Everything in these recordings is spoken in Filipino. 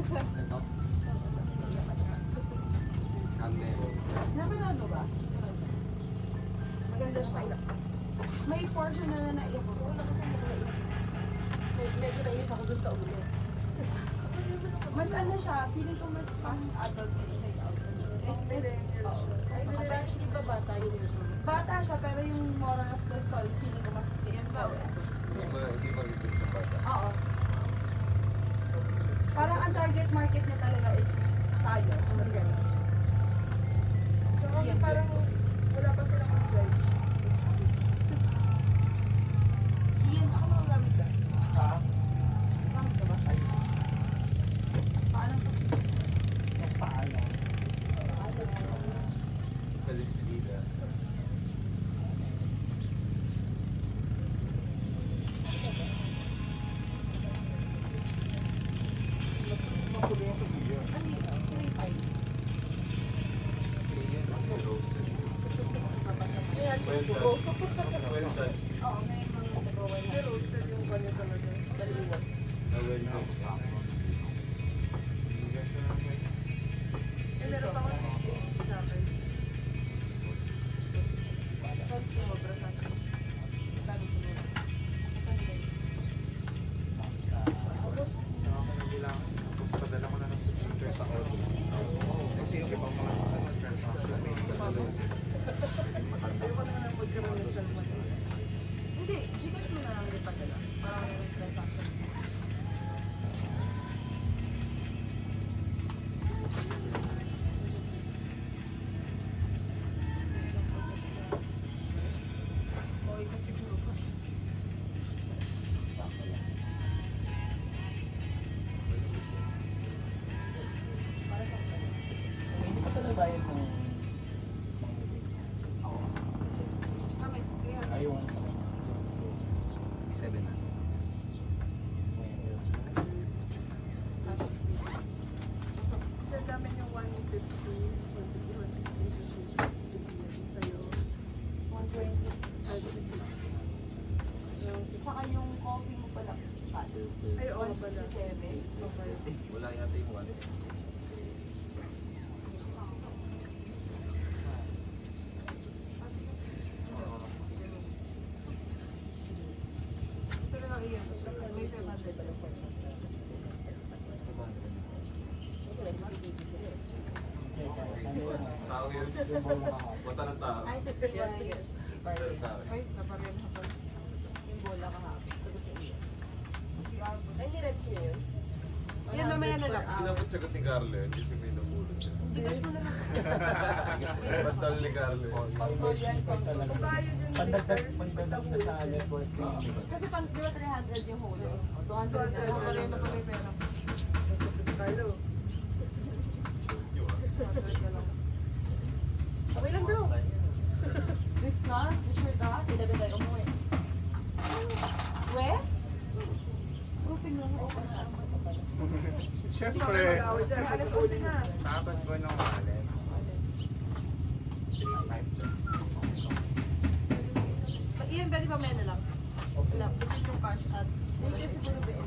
Ito. Canderos. Napanood mo ba? Maganda siya. May portion na naiyak ako. Wala kasi ako naiyak. Medyo nainis ako dun sa ulo. Mas ano siya, feeling ko mas pang-adult inside out. Di ba bata yun? Bata siya, pero yung moral of the story, feeling ko mas fit for us. Hindi ba repeat sa bata? Oo. Parang ang target market niya talaga is tayo. Tsaka kasi parang wala pa silang outside. Iyan, ako magagamit ka. Ha? Gamit ka ba? Paano pa? Sa paalam. Despedida. Well done. Well done. Oo, may mga nagawa na. Pero roasted yung kanya talaga. Daliwa. Well done. Eh, meron pa akong 680 sa akin. Sobra sa akin. Saka ko nabilang. Tapos padala ko na ng subscriber sa auto. Kasi yung ibang mga transaction sa lalo. Ayoko na lang mag-criminal mo. Hindi, Gcash mo na lang din padala. Parang may transaction. Okay, kasi siguro pa. Hindi pa sila bayad ng ayun. 7 na. Sa namin yung 150, 150 sa'yo. 120. Yung Tsaka yung coffee mo pala. Ay, oo pala. 167. Okay. Wala yata yung 1. Ito na lang iyan. May 500 pala po. Tao yun. Punta ng tao. Ay, ito yung Tao. Ay, naparin ako. Yung bola kahapon. Sagot sa iyo. Ay, nirep niya yun? Yan, mamaya na lang. Dapat sagot ni Carlo yun kasi may namulot siya. Gcash mo na lang. Batal ni Carlo yun. Request talaga. Kung bayad yun Pandagdag later, na sa network fee. Kasi pang, di ba 300 yung holo? 200 na. Naparin na pa may pera. Tapos Carlo. Okay lang daw. This na? Sure ka? Hindi tayo umuwi. We? Oh, tingnan mo. Siyempre. Siyempre, Mag-away sila. Alas 11 na. dapat ko ng wallet. 3.5 Iyan, pwede pa may na lang. Wala, pwede yung cash at. Hindi kasi siguro ba 11.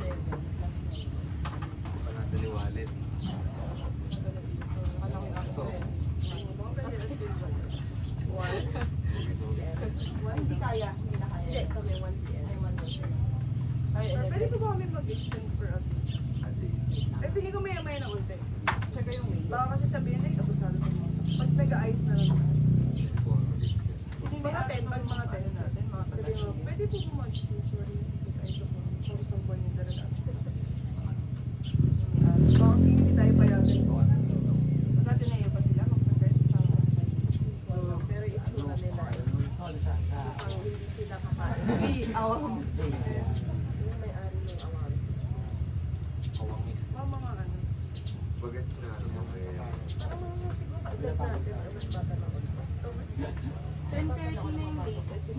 pa natin yung wallet. Malaki ako. Hindi kaya. Hindi na kaya. Hindi, kami 1 p.m. Ay, 11. Pwede po ba kami mag-extend for a bit? Ate. Ay, pili ko maya-maya na konti. Tsaka yung way. Baka kasi sabihin, ay, abusado ko mo. Pag nag-ayos na lang tayo. Mga 10, pag mga 10 natin, mga sabihin mo, pwede po po mag-sorry, nag-ayos ko po. Kung isang buwan yung dala natin. Baka kasi hindi tayo payagan. Natin na pa sila mag-friend sa Pero itsura nila. Ang hindi sila kakain. Uy, awang. Yung may-ari ng awang. Kawangis. Mga ano. Bagets na ano mo kaya. Parang mga siguro kaedad natin. Or mas bata na ako. 10:30 na yung latest.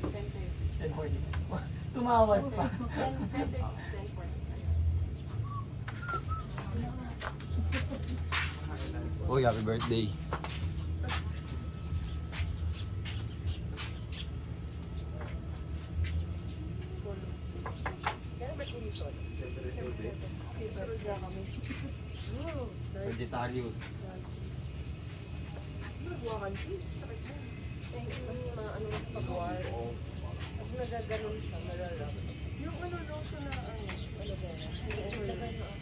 10:30. 10:40. Tumawad pa. 10:30. 10:40. Uy, happy birthday. Kaya ba't hindi ko? Siyempre, Sagittarius. Nagawa ka, sis. Sakit mo. Thank you. Mga ano, pag-war. Pag nagaganon siya, malalap. Yung ano, lotion na ano. Ano ba yan? Tagal na ako.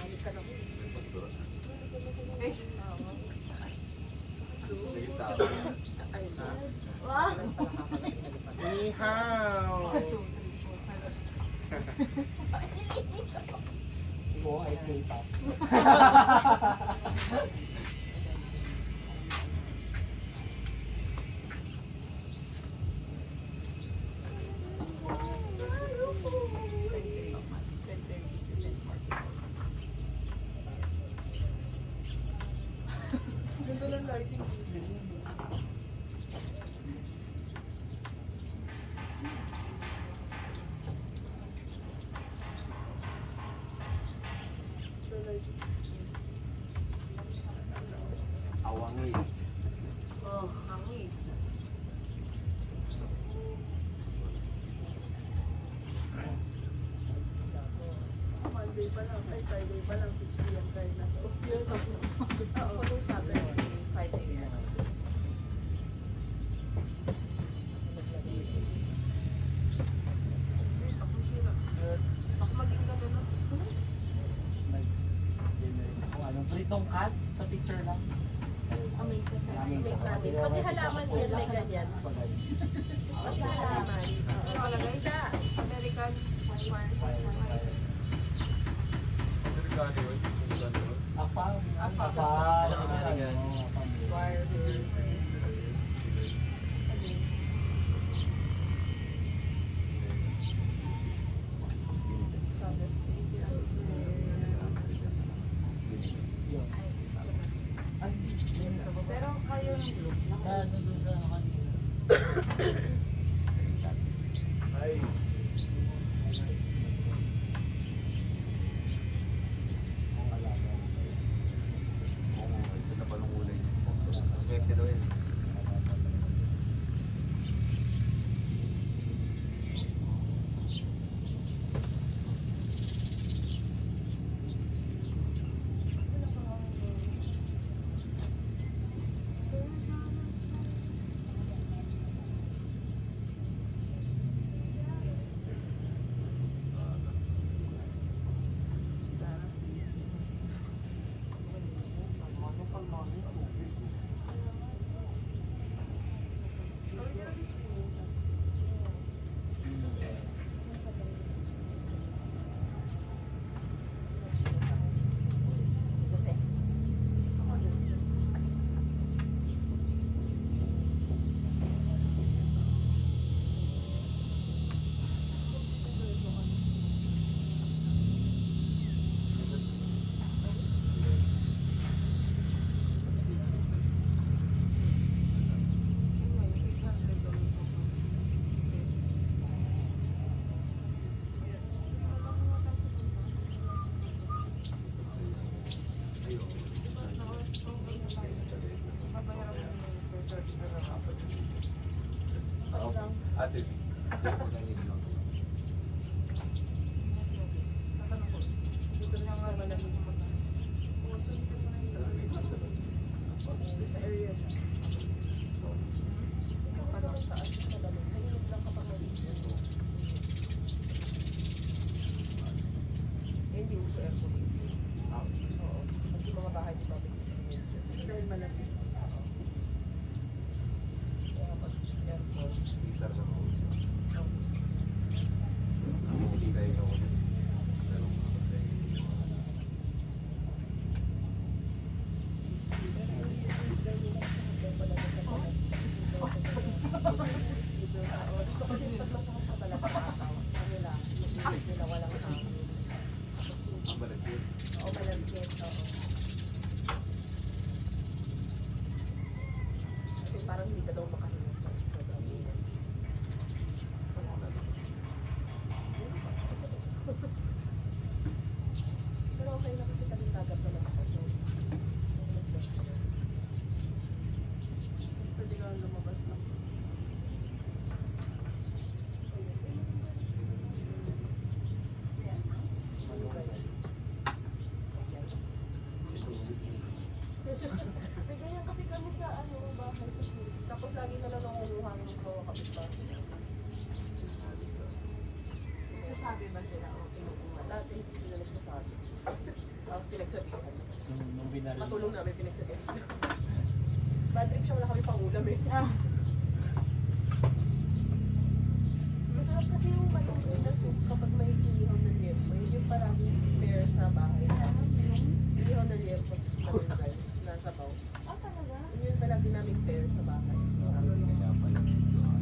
Halit ka na ko. Eh, Ayun na. wow! Ihaw! Ibo ay K-pop. Ganda ng lighting. The lighting. Awangis. Oh, hangis. Monday pa lang, ay Friday pa lang, 6 p.m. tayo nasa office. Oo, kung sabi, 5 a.m. Ako sira. Ako maging gano'n na. Kung anong pritong cat sa picture lang. Amazing. Maraming Amazing. Pati halaman yan, may ganyan. Pagay. Pati halaman. Nakalagay? Isda. American wire. Amerikano yun? Amerikano yun? Apam. Apam. Apam. Wire. Pero kayo ng group. Sa ano dun sa kanina. Ay. Ang alaga. Oo, ito na palang kulay. Swerte daw yan. Original is spoon. Ate, magkano lang. Dito na nga malamig mo na. Oo, so dito mo na yung sa area na. Parang saan sa lamig. Nahilog lang kapag maliit. Hindi uso aircon. Oo. Kasi mga bahay di ba? Kasi dahil malamig. Kaya pag aircon. Isar na ako. Ang kita ikaw ulit. Ang balagyan. Kasi parang hindi ka daw makahinga sa sobrang init. Pero okay na kasi tabi-tagap naman ako. So, Tapos pwede ka lumabas lang. kapitbahay. Nagsasabi ba sila o kinukuha? Dati hindi sila nagsasabi. Tapos pinagsabihan. Nung binaril. Matulong namin pinagsabihan. Bad trip siya, wala kami pangulam eh. Masarap kasi yung malungkot na soup kapag may inihaw na liempo. Yun yung parang pair sa bahay. Inihaw na liempo at malunggay na sabaw. Ah, talaga? Yun yung palagi namin pair sa bahay. Kaya pala.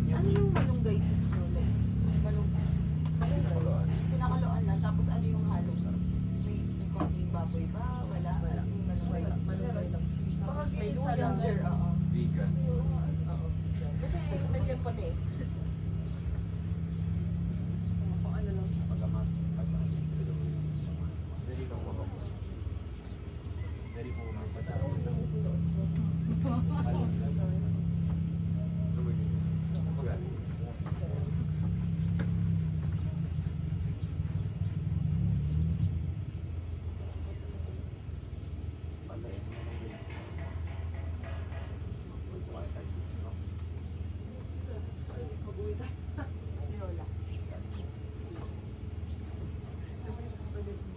Ano yung malunggay soup nyo? Like, malunggay. Kuluan. Pinakaloan lang, tapos ano yung halo? May konting baboy ba? Wala? Wala. As in, malunggay soup. Malunggay lang. Baka May ginisa ginger, lang. Ginger, oo. Vegan. Oo. Kasi may liempo na eh. Kung ano lang siya. Pagamat. Very kumurok. Very kumurok. Mag-uwi tayo. Lola. Spaghetti.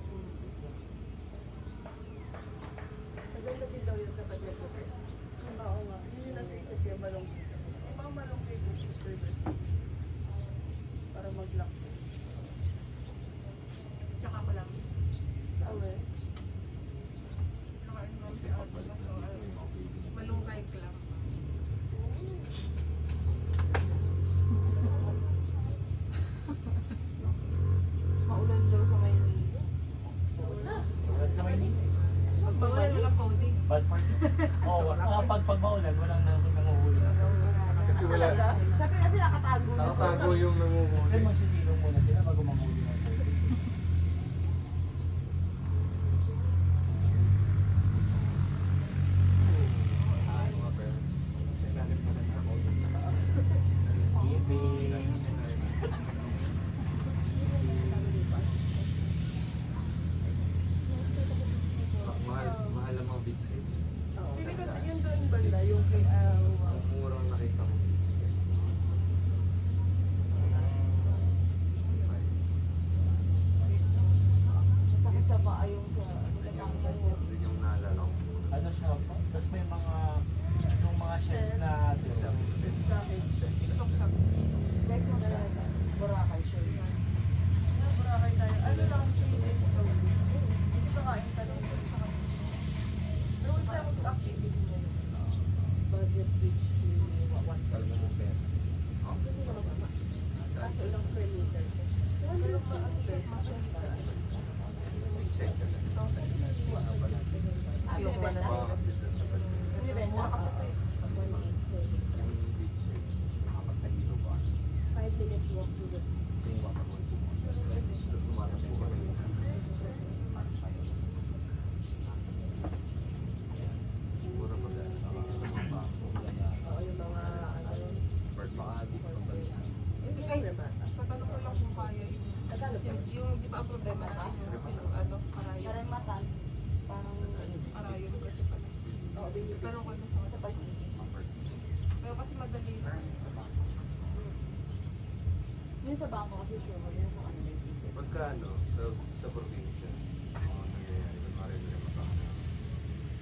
Maganda din daw yun kapag nag-first. Oo nga. Yun yung nasa isip ko yung malunggay. Yung mga malunggay ko is burgers. Para mag-lock. Tsaka clams. Awe. Nakain mo si Alba. Malunggay clam. Maulan daw sa Maynila. Wala sa Maynila. Pag mawala walang coding. Bad for Oo, pag maulan, walang nanguhuli. Kasi wala. Siyempre kasi nakatago na Nakatago yung Kaya nanguhuli. magsisilong muna sila bago manghuli ng pwede. Mga pero. Sinalim pa na ako. Mahal ang mga beach trip. Pili ko yun doon banda, yung kay Awa. Ang murang nakita ko. Masakit sa paa yung sa Batangas. Yun yung naalala ko. Ano siya po? Tapos may yung mga chefs na TikTok shop. Guys, yung Boracay siya. Boracay tayo. Ano lang, 3 days pa. Kasi kakain ka lang doon sa kasi. Pero wala tayo mag-activity ngayon. Budget beach fee, one Talaga mo pera. Hindi naman sama. Kaso ilang square meter. Pero maano siya, May check ka lang. Ayoko Baka na. kasi doon sa pag- Hindi ba? Kasi ito eh. yung beach trip, nakapagtahilo ba? 5 minutes walk to the Kasi yung mapagod mo. Tapos tumatas mo kami. Siguro pag Oo, yung mga ano. First baka dito pa rin. Hindi kayo na bata. Tatanong ko lang kung kaya yung Tagalog kasi ba? yung di ba ang problema natin kasi yung ano, karayom. Karamatan. Parang Karayom kasi pala. Oo, baby. Pero kung ano sa sa pag-ibig. pero kasi madali na. Yun sa bangko kasi sure, yun sa kanila yung ticket. Pagka ano, sa probinsya, mga nangyayari, kunwari nila makahanap.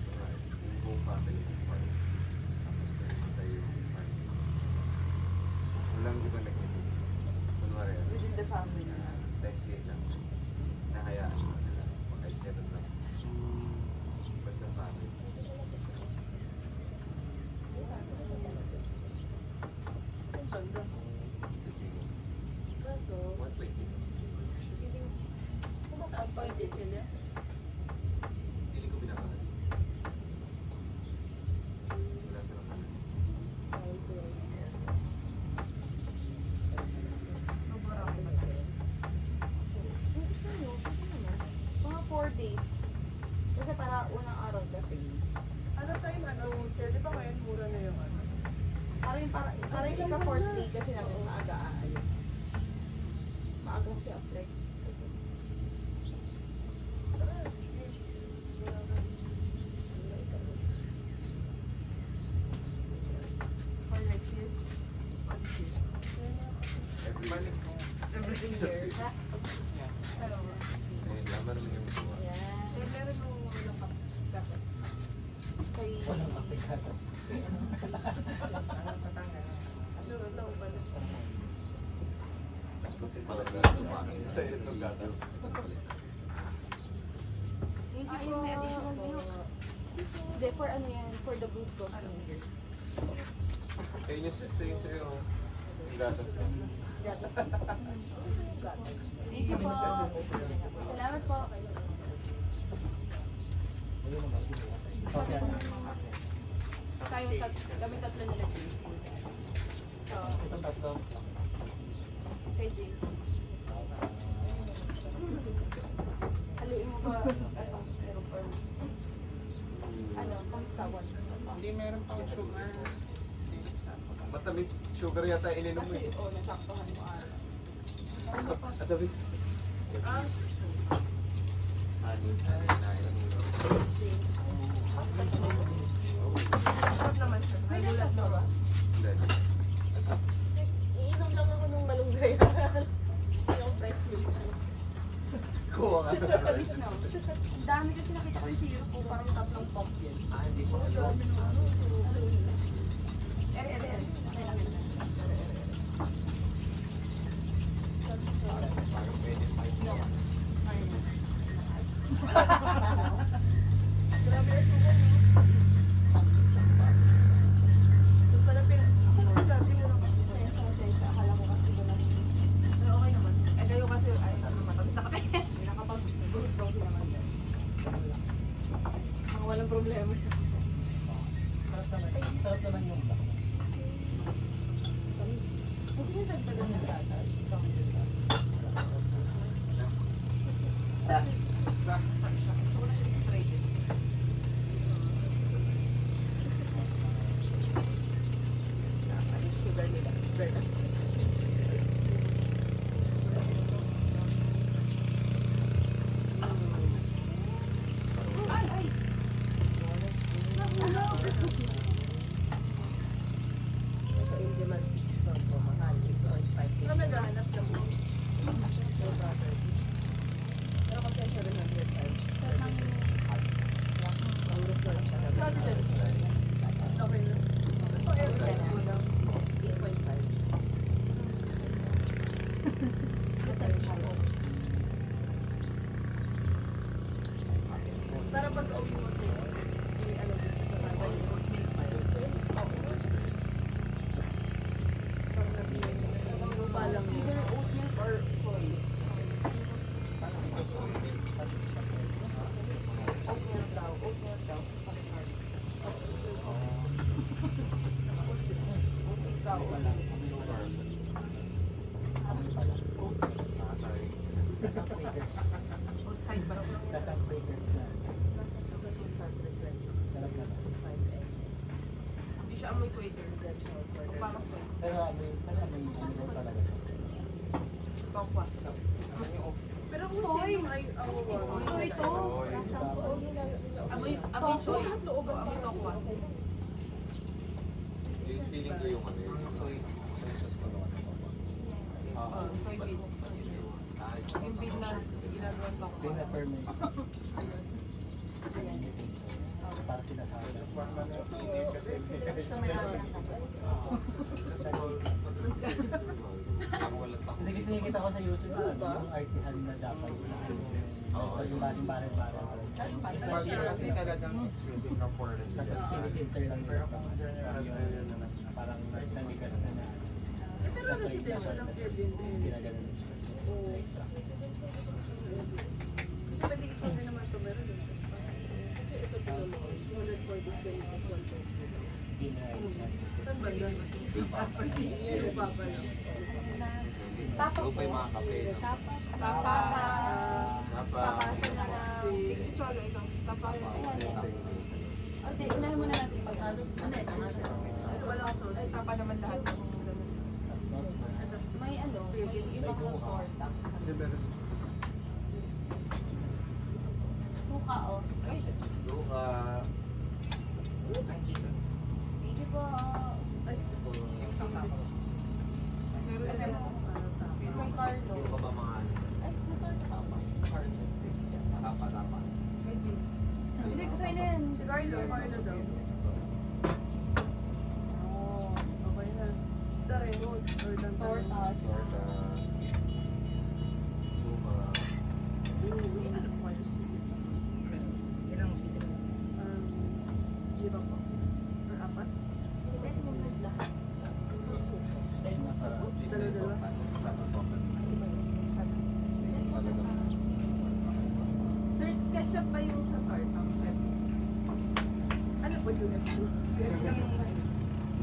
Kunwari, yung buong family ng farm. Tapos nahimatay yung farm. Walang iba nag-ibig. Kunwari, Within the family na. 10K lang. Nahayaan mo nila. Kahit kailan lang. Basta family. Ang ganda. Siguro, Kaso, 120. kumataas pa yung ticket niya. Hindi ko binabahal. Wala silang kanan. Sobrang Kung gusto nyo, pwede naman. Mga 4 days. Kasi para unang araw dating. Ano time, ano, sincere? Di ba ngayon mura na yung ano? Para yung ika 4th day kasi natin maaga aalis. Maaga kasi ang flight. for next year. Every Balik mo. Every year. Pero, laman naman yung gawa. Yan. meron nung walang kapos. Kay... Walang kapit-katas. Meron daw pala. Kasi talaga. Sa itong gatas. Thank you po. may additional milk. Hindi, for ano yan, for the glucose. Ayun yung sa'yo. Yung gatas ko. Gatas. Thank you po. Salamat po. Ayun naman, ginawa. Okay, ano? Kami tatlo nila James. So, Itong tatlo. kay James. Haluin mo ba, meron pa, kamusta one? Hindi meron pang sugar. Singip sa Matamis. Sugar yata ininom mo Kasi, eh. nasaktuhan mo araw. Matamis. Ano? James. Sarap naman siya. May gatas mo ba? Hindi. Iinom lang ako nung malunggay. Yung fresh milk. Kuha ka. Matamis na. Ang dami kasi nakita ko yung syrup po, parang 3 pump yan. Hindi ko. Ere. Parang pwede fight na. Grabe yung sugat mo. Doon pala ako naman dati meron kasi. Pasensya. Akala ko kasi wala. Pero okay naman. Eh kayo kasi, ay, matamis sa kape. May nakapag-group daw naman dyan. Ang walang problema sa Sarap naman yung black. Gusto niyo dagdagan ng gatas? Gusto ko na siya straight. Sugar nila. Ay! Pero naghahanap ka mo. Pero pasensya rin ang weird time. Ang gusto lang talaga. Sabi sa Okay na. Ito every time mo lang. 8.5. Para pag open mo sa may ano gusto ko na tayo. Parang kasi yung palang Either oat milk or soy. Ito soy milk. Oat milk daw. Oat milk daw. Oat milk daw. Wala. Amoy wala. Amoy pala. Kasang Quakers. Outside ba? Kasang Quakers na. Sarap naman. Hindi siya amoy Quaker. Parang soy. Pero amoy daw talaga. Bangkwa. Pero kung Soy. sino ay awawa. Soy to. Soy. Amoy soy. Amoy tokwa. Yung feeling ko yung ano yung soy sauce pa naman. Soy beans. Yung bean na ginagawa tokwa. Din na ferment. Para sinasabi. Kasi Hindi kasi nakikita ko sa YouTube yung artisan na Japanese na yung baling-baling. kasi talagang exclusive na for the Tapos filter lang Pero yun. kung general yun na lang. Parang namigas na na. Pero residential lang Airbnb. Ginaganon siya. Oo. Extra. Kasi pwede ka din naman ito meron din. Kasi ito dito mo. 140 square meters, 120. Ginaganon siya. Saan ba yan? Yung papa lang. Ano pa yung mga kape? Papa. Napa. Papasa na lang. Si Cholo, ikaw. Tapa. Okay, unahin muna natin pag-harvest. Kasi wala ka sauce. Ay, tapa naman lahat. May ano, may ibang torta. Suka, oh. Suka. Thank you po. Yung sa tao. okay na daw. Oo, okay na. The rest, or the Tortas. Torta. Luma. Ano po kayo sili? Ilang sila? Lima po. Or apat? Lahat. Dala-dala. Sir, ketchup ba yung sa torta? Ano po yung F2?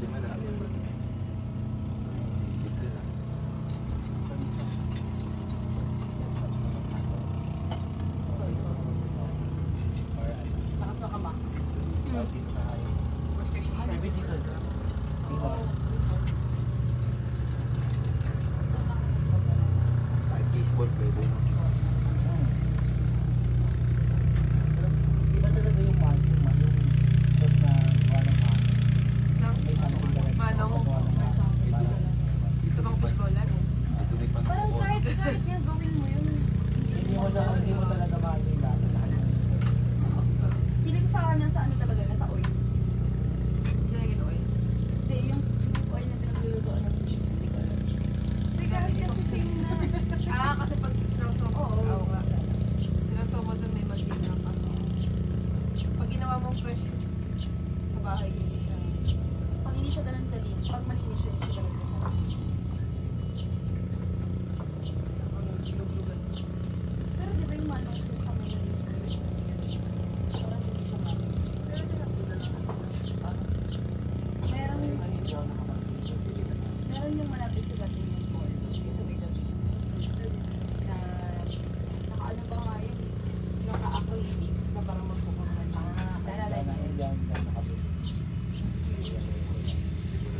Lima na. Simple lang. Soy sauce. Or ano? Lakas ka max. Or dito sa kayo. Maybe diesel. Dito. Kahit fishball pwede. Iba talaga yung man, yung sauce na gawa ng man. May something talaga. Manong. Gawa ng man. Parang- Ito bang fishballan? Dito may Parang panahon. kahit yung gawin mo yung Hindi mo talaga mahal yung lasa sa kanya. Pili ko sa kanya sa ano talaga, nasa oil. Ginagin oil. Hindi, yung oil na pinaglulutoan ng fish. Hindi, kahit kasi same na. Kasi pag sinawsaw mo, Oo. nga. Sinawsaw mo doon may mantika pa. Pag ginawa mo fresh sa bahay, hindi siya. Pag hindi siya ganun kalinis, pag malinis siya, hindi siya ganun kasarap. Luglugan. Pero di ba yung manong sauce sa mga parang hindi siya malis. Meron, meron yung malapit sa dating yung mall, yung sa may dating. Na, nakaano ba nga yun? Naka-acrylic na parang magpupungan. Nalalay mo yun.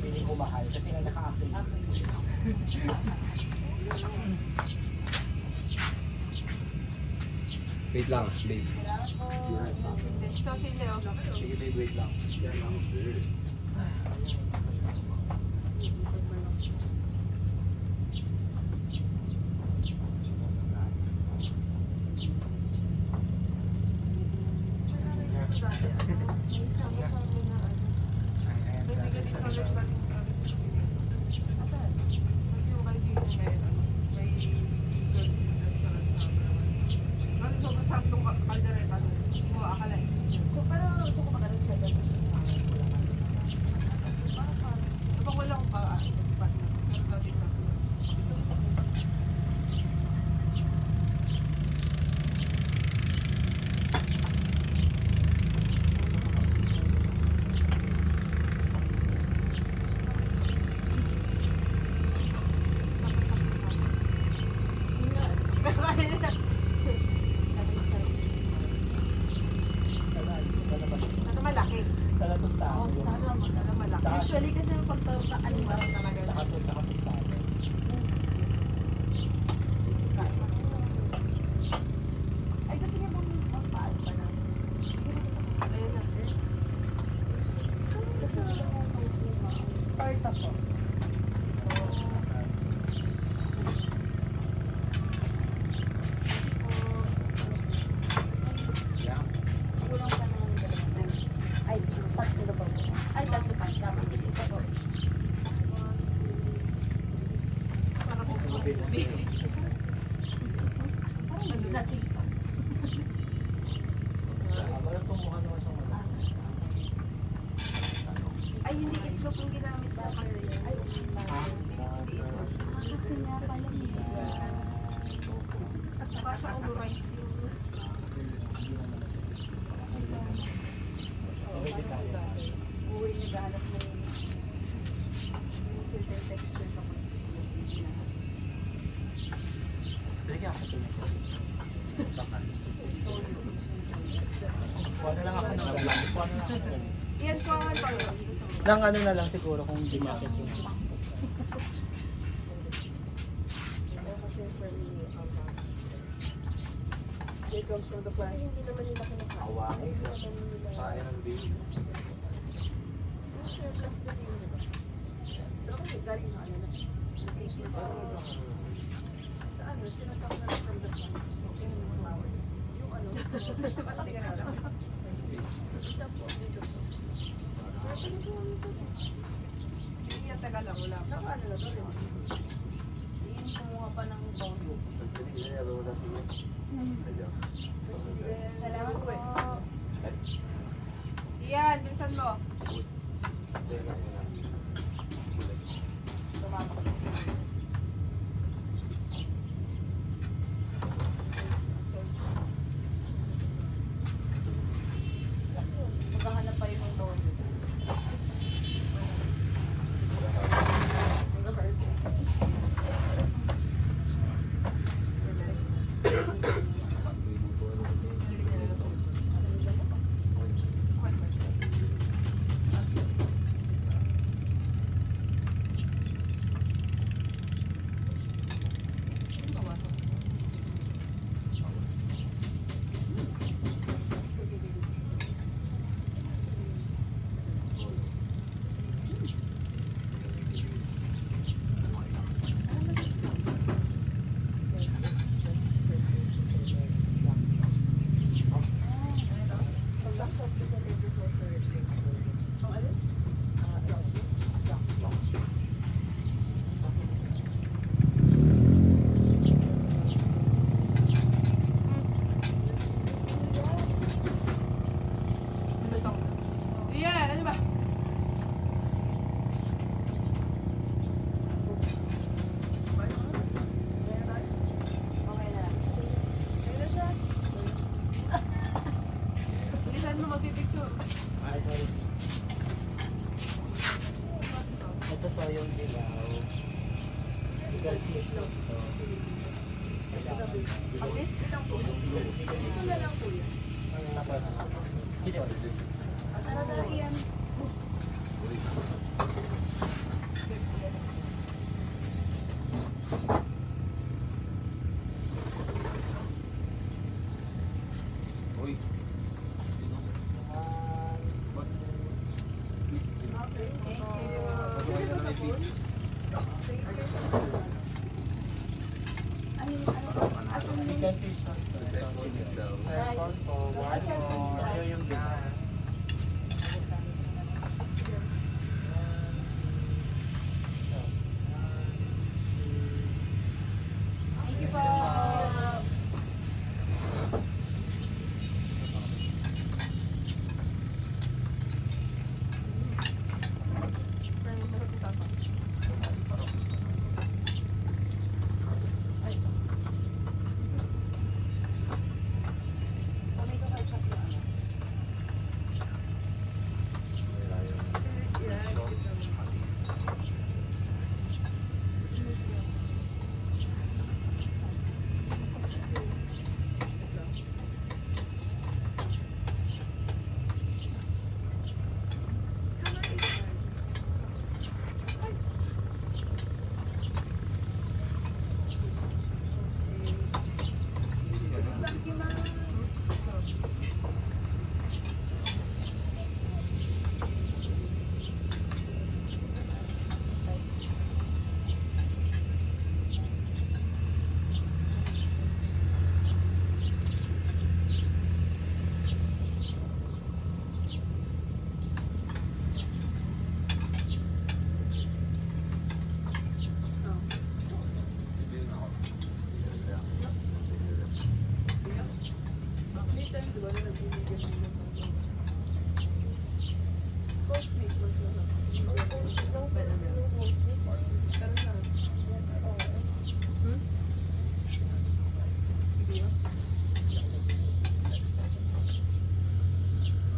Pili ko mahal kasi nga naka-affiliate. Wait lang, babe. Salamat po. So, sili, oh. Sige babe, wait lang. Yan lang. Kasi yung kaibigan niya may sobrang saktong kaldereta doon. Hindi mo akalain. So, parang gusto ko magkaroon sa dating. Kapag wala akong pa-spot na, nagdating na. Ano malaki? Talaga tostado yun. Ano malaki? Usually kasi yung pagtorta, ano ba talaga lang. Saka tostado. Ay, gusto niya bang magpaas pa na? Ayun na. Kasi wala akong tofu ma. Torta po. Yeah. Kulang pa ng dalawang. Ay, tatlo ba? Ay, tatlo pa. Dapat ito po. Para kung crispy. Parang hindi natin isa. Parang tumukha naman siyang malaki. Ay, hindi itlog yung ginamit ko kasi. Ay, hindi itlog. Kasi nga pala niya. At saka siya rice yung... Uwi niya gahanap mo yung certain texture kapag Lagyan ako ito. Kuha na lang ako ng kuha na lang ako ng Yan ko ang pag Nang ano na lang siguro kung di market yung Kasi for me, it comes from the plants. Hindi naman nila kinakain. Awangin sa kaya ng babe. Surplus kasi yun, di ba? Pero kasi galing na ano na. Sa ano, sinasak na lang from the plant. Yung flower. Yung ano, pati ka na lang. Isa po dito po. Sige, taga lang, wala pa. Naka ano na to rin. Tingin kumuha pa ng tono. Salamat po eh. Iyan, bilisan mo. Tumapak. Maghahanap pa yun ng tono. Nag-herpes. Iyan, ano ba? Okay na. Ayun na siya. Bilisan mo, magpipicture. Ay, sorry. Ito po yung dilaw. Legal sickness to. Alis? Ilang po yun? Ito na lang po yun. Tapos, sino? Ano na iyan? Uy, Thank you. pasok kayo na may beach. Legal fish sauce to. Second din daw. Second po, one more. Ayun yung dilaw. Thank you po.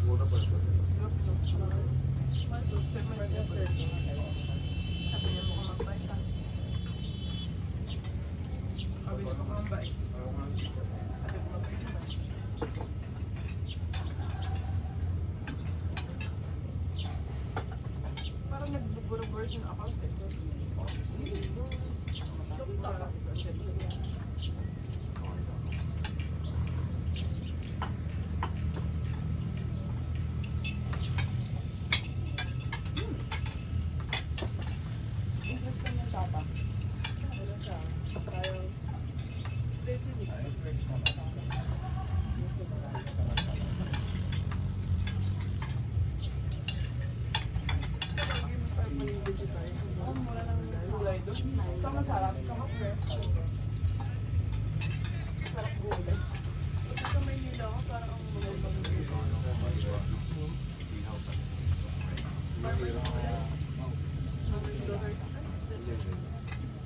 Muna pa ito. Parang nag-reverse yung account eh. Interesting yung tapa. Ano siya? Parang legit. Ito masarap. Ito fresh. Sarap gulay. Ito sa Maynila ako, parang ang magandang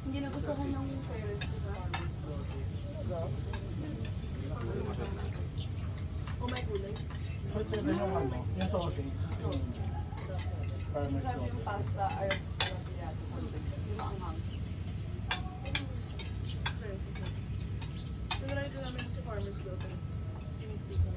Hindi na gusto ko ng parents ko sa Oh, may gulay. First time yung ano, yung sausage. Yung farmer's sabi yung sausage. pasta ay yung maanghang. Tinry ko namin si Farmer's Daughter. Tinitikan.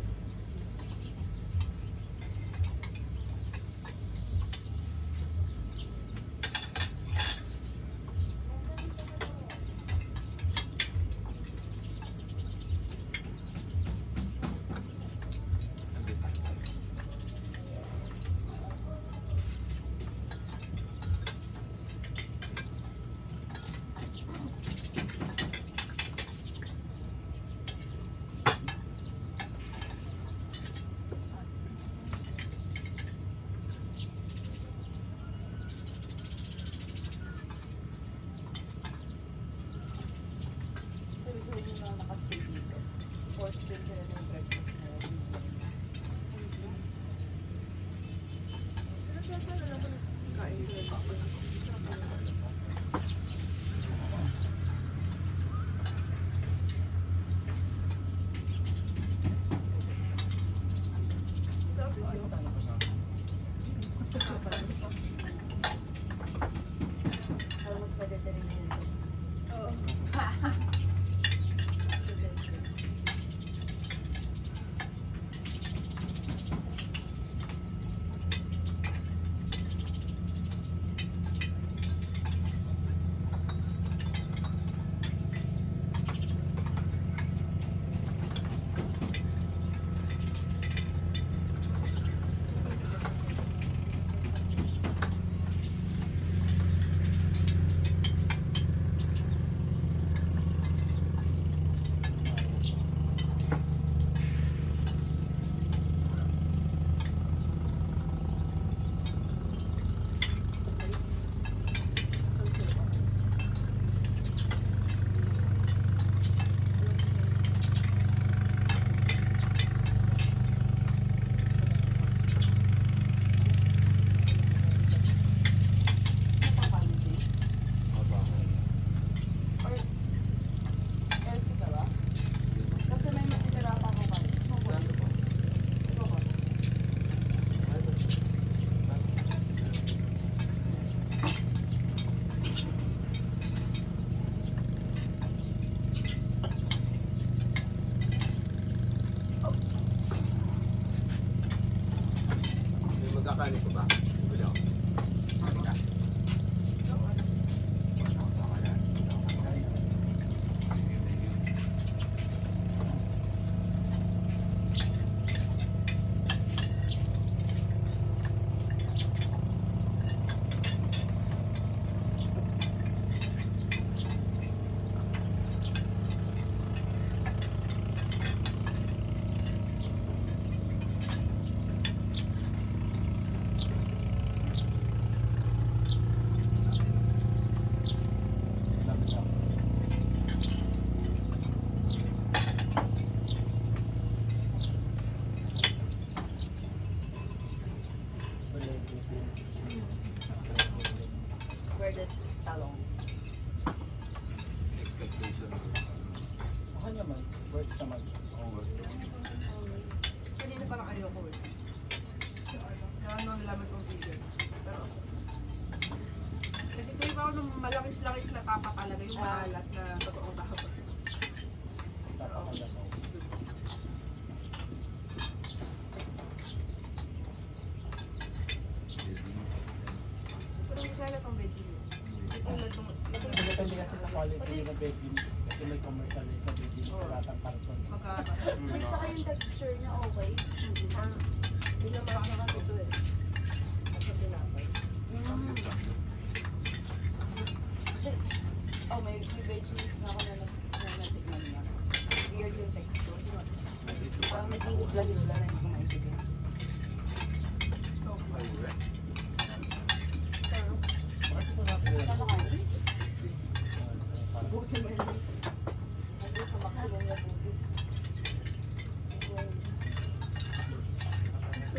Sabi sa inyo na nakastay dito. Forced din sila ng breakfast na Pero syempre na naman kain sila tapos. Sarap naman. Sarap yun. Alam mas Mediterranean. Oo. Or Elsie ka ba? Kasi may matitira pa ako kayo. Ito ko. May magkakanin ko ba? Wala. Halika. Dami sa Where the talong. Expectation. Okay naman, worth naman. Kanina parang ayoko eh. Kaya nung nalaman kong vegan. Pero, kasi ito ako nung malakis-lakis na tapa talaga yung maalat na totoong tapa. Tapos ang lasaw. Pero hindi siya alat ang veggie niya. Ito yung latong, So, depende kasi sa quality ng veggie. Kasi may commercialized na veggie sa lasang karton. magkaka. Hindi, tsaka yung texture niya okay. Hindi na makakakas ito eh. Sa tinapay. Oh, may veggies na ako na natikman niya. Weird yung texture. Parang may tingit-lahila na yung kumain ko din. Bakit ito natin nila? Saan na kayo? si Merlin. Ako sa maximum na tubig.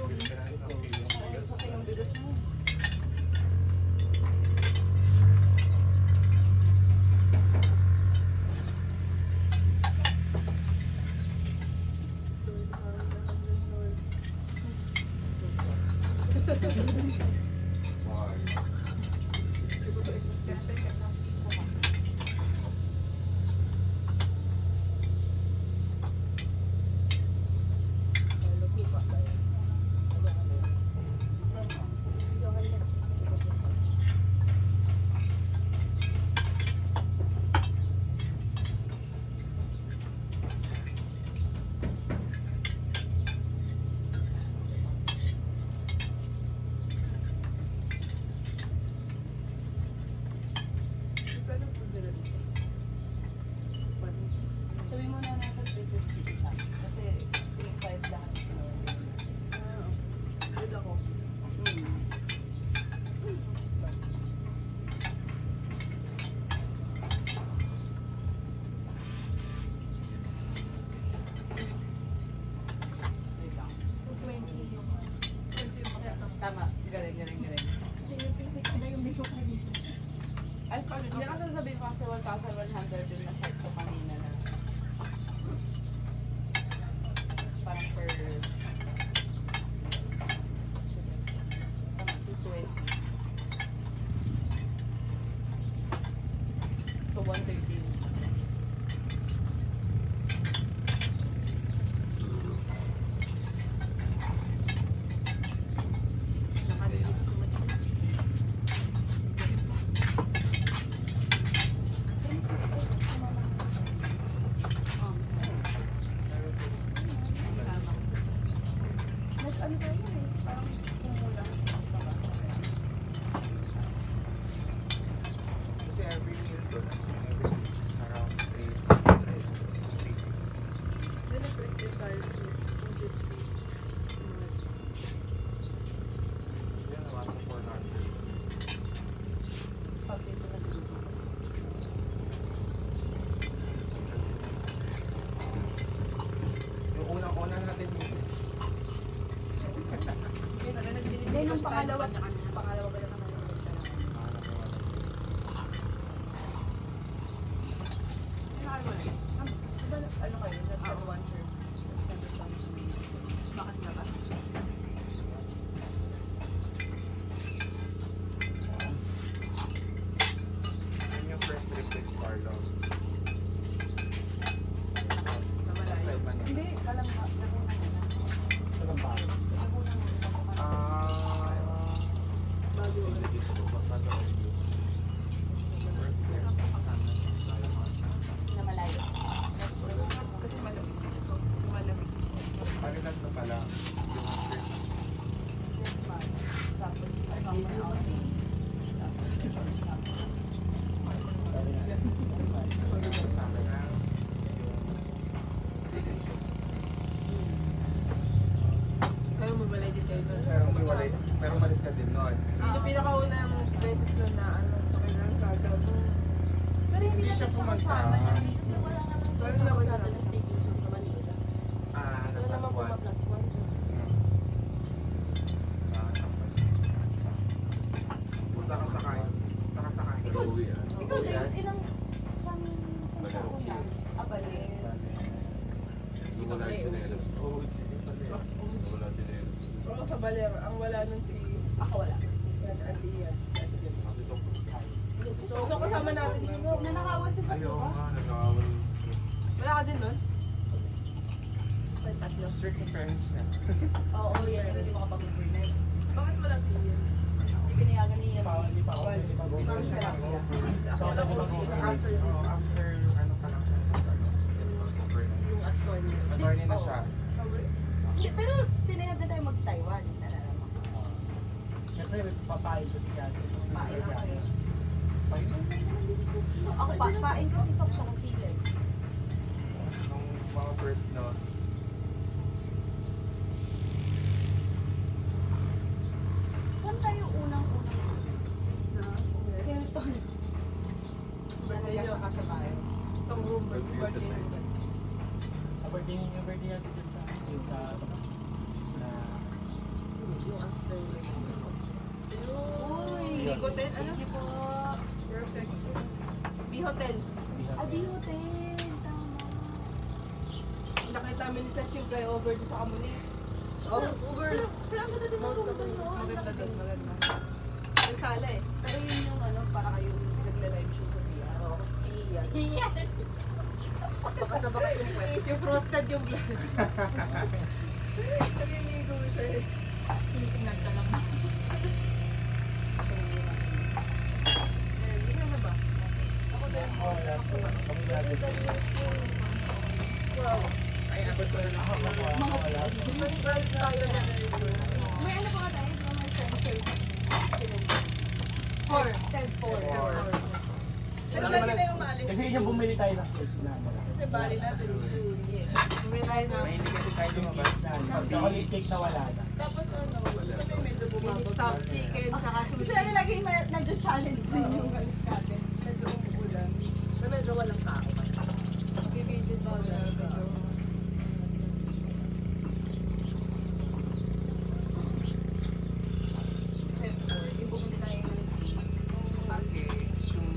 Ay, sa kanyang bilis mo. Why? Sabi mo na nasa 350 isa. Kasi 3.5 lahat. Good ako. Tama. Galing. Ay, hindi ka sasabihin ko kasi 1,100 din na set ko kanina na. Parang per... Tama, 220. So, 130. Ano tayo eh? Parang kumulang. Kasi every meal ko, every meal is around 300. Then nag-break tayo sa Yan naman sa 400. Pag dito na dito. Yung unang-una natin meal. Hindi, nung pangalawa ba na naman yung isa lang? Ano kayo? Nasa one sir. Bakit nga ba? Yun yung first trip with Carlo. Side man yun. Hindi, alam mo, naguna na. Sa Pampanga. Naguna na. bago. Na malayo. Kasi malamig dito. Malamig. Palitan na pala yung trip. Next month. Tapos, summer outing. Tapos, summer. Sa akin na yung vacation. Ayaw mo balay dito yun. Pero malis ka din nun. Yun yung pinakaunang beses na na ano, pakilang kagaw mo. Pero hindi Hindi natin siya siya pumunta. kasama niya mismo. Wala nga nang Wala kasama naman sa yun. atin na staycation sa Manila. Na Wala naman plus one. plus one. Punta ka sakay. Saka sakay. Uwi ah. Ikaw, James, ilang saan taon na? Abali. Wala yung chinelas. Oo, sige pala. Wala chinelas. Oo, sa baler. Ang wala nun si Ako wala. Yan, Ate Ian. Sabi ko, So, kasama natin si Sob. Nanakawan si Sob, ayaw ba? nga, nag-aawal. Wala ka din nun? Strict friends niya. Oo, yan. Hindi makapag-overnight. Bakit wala si Ian? Hindi pinayagan niya. Hindi pa ako. Ibang sarap nila. Akala ko after Oo, after ano ka lang siya overnight. yung attorney. Attorney na siya. Hindi, pero pinayagan tayo mag-Taiwan. Nalala mo. Siyempre, papain ko si Jate. Pain ako eh. Painom na yun. Ako pain ko si Sok siya kasi silid. Nung mga first no. Saan tayo unang-unang? Hilton. Birthday niyo. magkakasya tayo. Isang room, birthday. Sa birthday yung birthday natin dun sa taas. Na Yung after Uy! Hotel, ano? Thank you po. Perfect. B-Hotel. Abi Hotel. Tama. Nakita namin sa yung flyover doon sa Kamuli. Oh, Uber. Maganda doon, maganda. Yung sala eh. Pero yun yung ano, para kayo nagla-live show sa CR. Oo, siya. Baka na baka yung wet. Yung frosted yung glass. Naliligo siya eh. Tinitingnan ka lang. Hindi na ba? Wow. Ay, abot ko na lang. Balik tayo na. May ano pa ka tayo? May sensor. 10-4. Pero lagi na yung maalis. kasi yung bumili tayo ng cake na Kasi bali natin June. Yes. Bumili tayo na May hindi kasi tayo lumabas. chocolate cake na wala na. Tapos ano, gusto ko medyo mini bumabag. stop chicken, saka Kasi sushi. ano lagi nag-challenge yung galis natin. Medyo umuulan. Na medyo walang tao. Bibili to na. Yung bumili tayo ng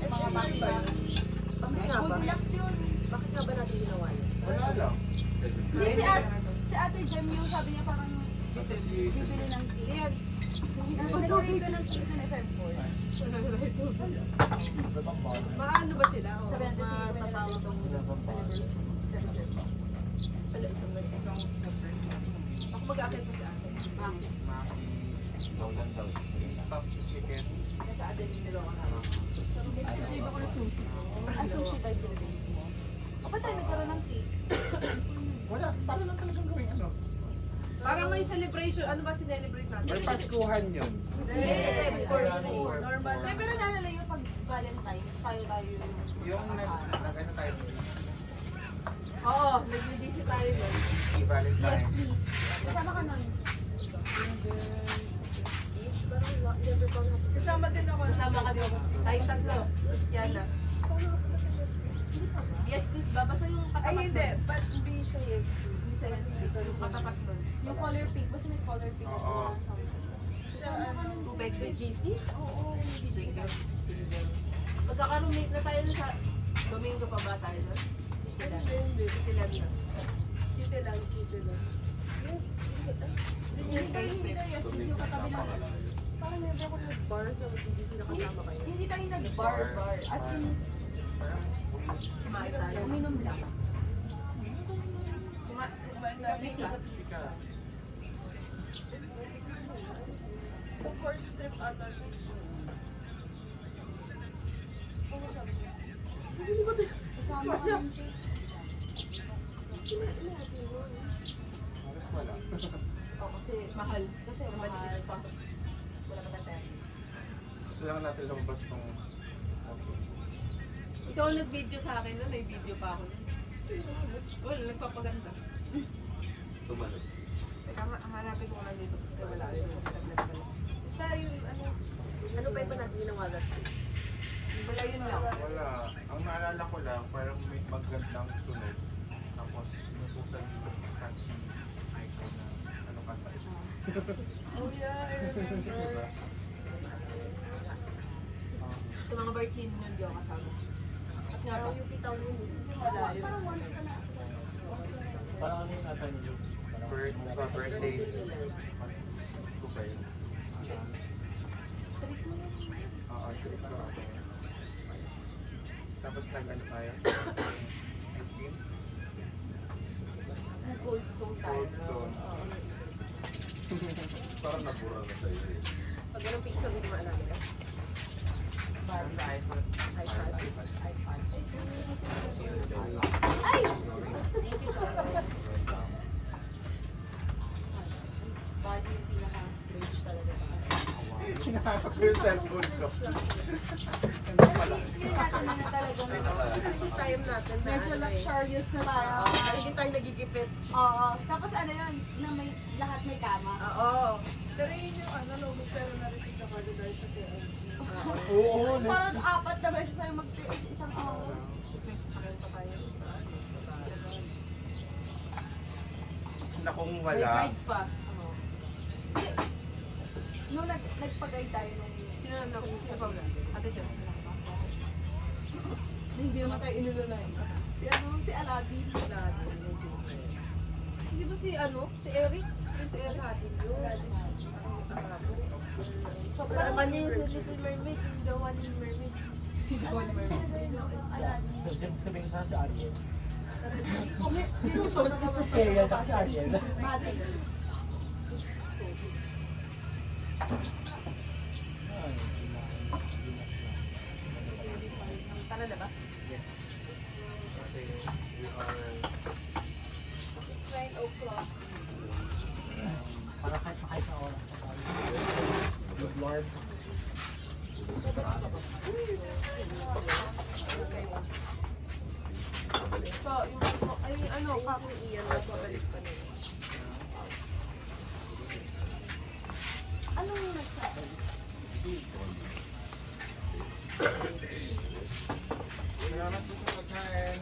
Mga bati ba? lang. Hindi nga ba? Goldilocks yun. Bakit nga ba natin ginawa yun? Wala lang. Hindi, si Ate Jem yung sabi niya parang bibili ng cake. Yan. Nag-rate ka ng cake na FM4. Paano ba sila? O, Sabi natin sige may matatawag nag-rate ang anniversary. Ano, isang ako mag-aakit pa si ate. Bakit? Stop chicken. Kasi ate yung nagawa na. Iba ko ng sushi. Ah, sushi ba yung rate mo? O ba't tayo nagkaroon ng cake? Wala. Para lang talagang gawin ano. Parang may celebration. Ano ba sinelebrate natin? May Paskuhan yun. Normal Kaya lang. pero naalala yung pag Valentine's, tayo Yung nag-ano tayo. Oo, nag-visit tayo doon. Si Yes, Valentine. please. Kasama ka nun. Kasama din ako. Kasama ka doon. Tayong tatlo. Tapos Yana. Yes, please. Babasa yung Ay katapat hindi, nun. but hindi siya yes please. Hindi sa yes, please. Yung katapat nun. Yung color pink. Basta may color pink. Oo. Sa ano, Tubig with GC. Oo, Sige. Magkaka-roommate na tayo dun sa Domingo pa ba tayo doon? hindi. City Land na. City lang, city lang. Yes, Hindi tayo yes, please. Yung katabi ng yes. parang never ako nag-bar sa BGC na kasama kayo. Hindi tayo nag-bar. As in, Kumain tayo. uminom lang. Kumain tayo ka. Ika. Sa 4th Strip ata siya. Ano sabi niya? Kasama ka nun siya. Halos wala. Oo, kasi mahal. Kasi mahal. Tapos, wala ka na tayo. Gusto lang natin lumabas tong Ikaw ang nag-video sa akin nun, may video pa ako nun. Wala, nagpapaganda. Tumalog. Teka, hanapin ko lang dito. Eh, wala. Basta yung Ano pa yung natin ginawa that day? wala yun lang. Wala. Ang naalala ko lang, parang may magandang tunog. Tapos, nabutan yung catchy icon na ano kanta ito. Oh yeah, I remember. Diba? Yung mga barchino nun, di ako kasama. At nga ba? Parang yung pitaw yun. Kasi malayo. Parang once ka na. Parang ano yung natin yun? Birthday. Ko ba yun? Oo, trip ko. Tapos nag-ano tayo? Ice cream? Nag-cold stone tayo. Cold Stone. Parang nabura na sa'yo eh. Pag anong picture hindi maalala ka? Ano sa iPhone? iPad. Ay! Thank you, Charlotte. Bali yung pinaka-strange talaga. Hinahanap ko yung cellphone ko. Hindi natin na talaga. This time natin na Medyo ano eh. luxurious na tayo. Hindi tayo nagigipit. Oo. Tapos ano yun, na may, lahat may kama. Oo. Pero yun yung ano, lobos pero na-receive na kagad dahil sa TLC. Oo, Parang 4 na beses tayo mag-stay isang araw. wala. May guide pa. Nung nagpagay tayo nung Sino na si Paula? Ate Jem. hindi naman tayo inulunay. Si Aladdin. Hindi ba si si Eric? Si Eric natin yun. So, parang kanya yung sa Little Mermaid, yung The One in Mermaid. Sabihin ko sana si Ariel. Yun yung show na Ariel, tsaka si Ariel. Mati. Tara na ba? Kasi we are 9 o'clock. Para kahit na oras. good Lord. So, yung kapag iyan na babalik pa nila. Anong nagsabi? Salamat po sa pagkain.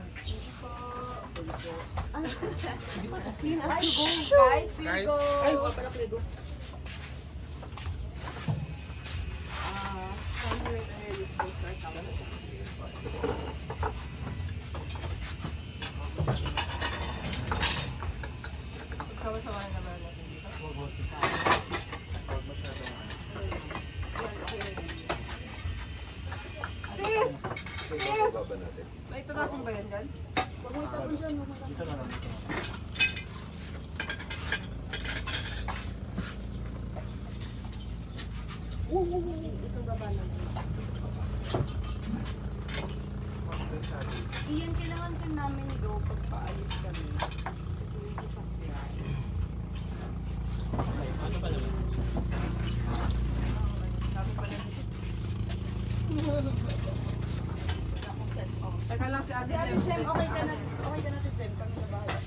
Ay, go guys, we Guys. go. Ay, wala pala Play Doh. Sama-sama na naman natin dito. Huwag masyadong Sis! Sis! Baba natin. May tatapon ba yan dyan? Huwag mo itapon dyan. Huwag mo itapon. Dito na lang. Dito. Isang baba lang. Iyan, kailangan ka namin go pag paalis kami. Kasi may sasakyan. Okay, ano ba naman? Sabi pa lang dito. Teka lang si Ate Di, Ate Jem. Jem, okay ka na, Ate Jem, kami na bahala.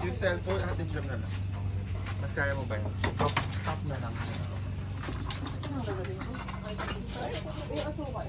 Yung cellphone, atin jam na lang. Mas kaya mo ba yun? Stop na lang. Yung asukal.